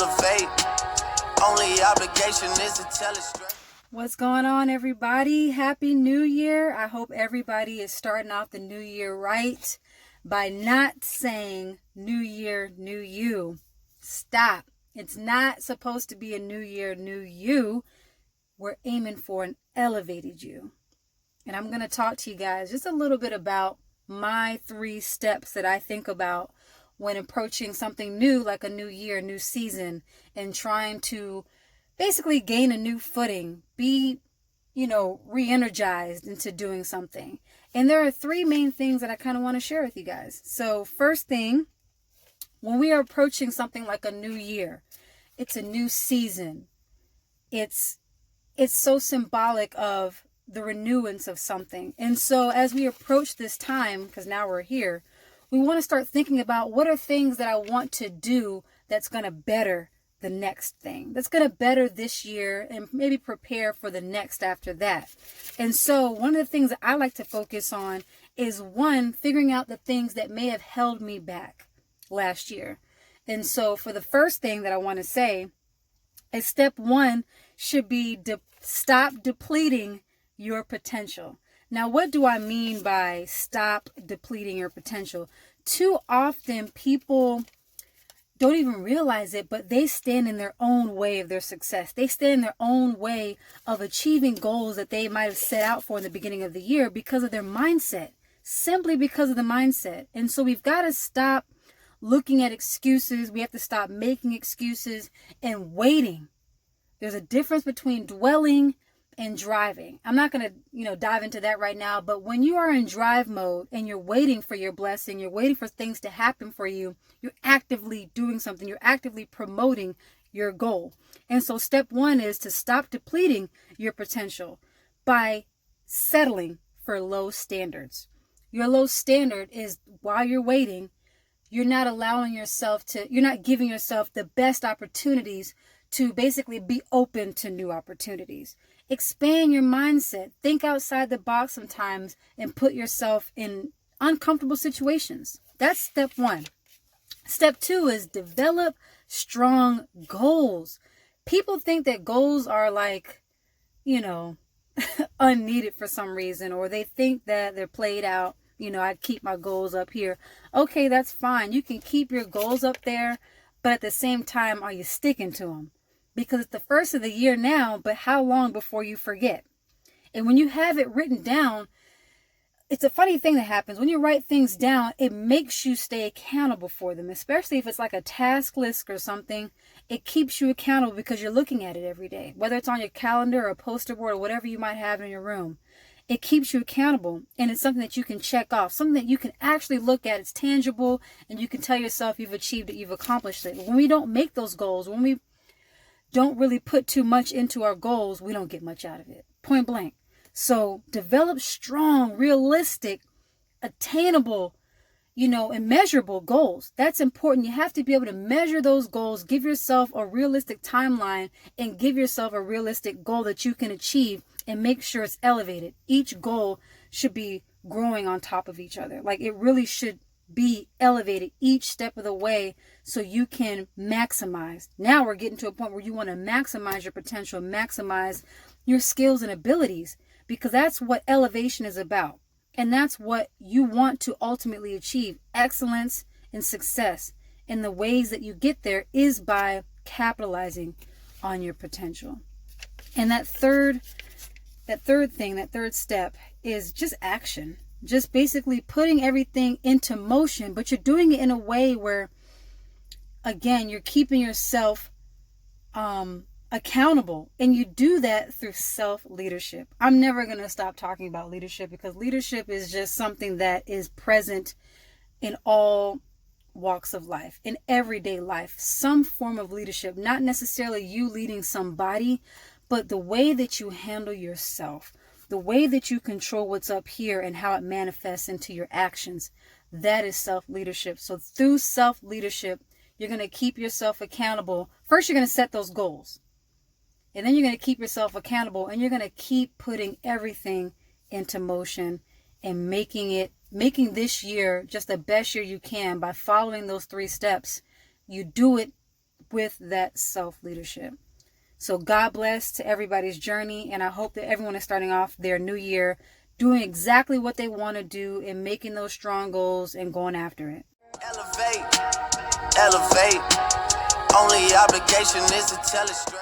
elevate. Only obligation is to tell it straight. What's going on, everybody? Happy New Year. I hope everybody is starting off the new year right by not saying New Year, New You. Stop. It's not supposed to be a New Year, New You. We're aiming for an elevated you. And I'm going to talk to you guys just a little bit about my 3 steps that I think about when approaching something new, like a new year, new season, and trying to basically gain a new footing, be, re-energized into doing something. And there are 3 main things that I kind of want to share with you guys. So first thing, when we are approaching something like a new year, it's a new season. It's so symbolic of the renewance of something. And so as we approach this time, because now we're here, we want to start thinking about what are things that I want to do that's going to better the next thing, that's going to better this year and maybe prepare for the next after that. And so one of the things that I like to focus on is, 1, figuring out the things that may have held me back last year. And so for the first thing that I want to say is, step 1 should be stop depleting your potential. Now, what do I mean by stop depleting your potential? Too often people don't even realize it, but they stand in their own way of their success. They stand in their own way of achieving goals that they might have set out for in the beginning of the year because of their mindset, simply because of the mindset. And so we've got to stop looking at excuses. We have to stop making excuses and waiting. There's a difference between dwelling and driving. I'm not going to, dive into that right now, but when you are in drive mode and you're waiting for your blessing, you're waiting for things to happen for you, you're actively doing something, you're actively promoting your goal. And so step 1 is to stop depleting your potential by settling for low standards. Your low standard is, while you're waiting, you're not you're not giving yourself the best opportunities to basically be open to new opportunities. Expand your mindset. Think outside the box sometimes and put yourself in uncomfortable situations. That's step 1. Step 2 is develop strong goals. People think that goals are like, unneeded for some reason, or they think that they're played out. I keep my goals up here. Okay, that's fine. You can keep your goals up there, but at the same time, are you sticking to them? Because it's the first of the year now, but how long before you forget? And when you have it written down, it's a funny thing that happens. When you write things down, it makes you stay accountable for them, especially if it's like a task list or something. It keeps you accountable because you're looking at it every day, whether it's on your calendar or a poster board or whatever you might have in your room. It keeps you accountable, and it's something that you can check off, something that you can actually look at. It's tangible, and you can tell yourself you've achieved it, you've accomplished it. When we don't make those goals, when we don't really put too much into our goals, we don't get much out of it. Point blank. So develop strong, realistic, attainable, and measurable goals. That's important. You have to be able to measure those goals, give yourself a realistic timeline, and give yourself a realistic goal that you can achieve, and make sure it's elevated. Each goal should be growing on top of each other. Like, it really should be elevated each step of the way so you can maximize. Now we're getting to a point where you want to maximize your potential, maximize your skills and abilities, because that's what elevation is about. And that's what you want to ultimately achieve, excellence and success. And the ways that you get there is by capitalizing on your potential. And that third step is just action. Just basically putting everything into motion, but you're doing it in a way where, again, you're keeping yourself accountable. And you do that through self-leadership. I'm never going to stop talking about leadership, because leadership is just something that is present in all walks of life, in everyday life. Some form of leadership, not necessarily you leading somebody, but the way that you handle yourself, the way that you control what's up here and how it manifests into your actions. That is self-leadership. So through self-leadership, you're going to keep yourself accountable. First, you're going to set those goals. And then you're going to keep yourself accountable, and you're going to keep putting everything into motion and making this year just the best year you can by following those 3 steps. You do it with that self-leadership. So God bless to everybody's journey, and I hope that everyone is starting off their new year doing exactly what they want to do and making those strong goals and going after it. Elevate, elevate. Only obligation is to tell it straight.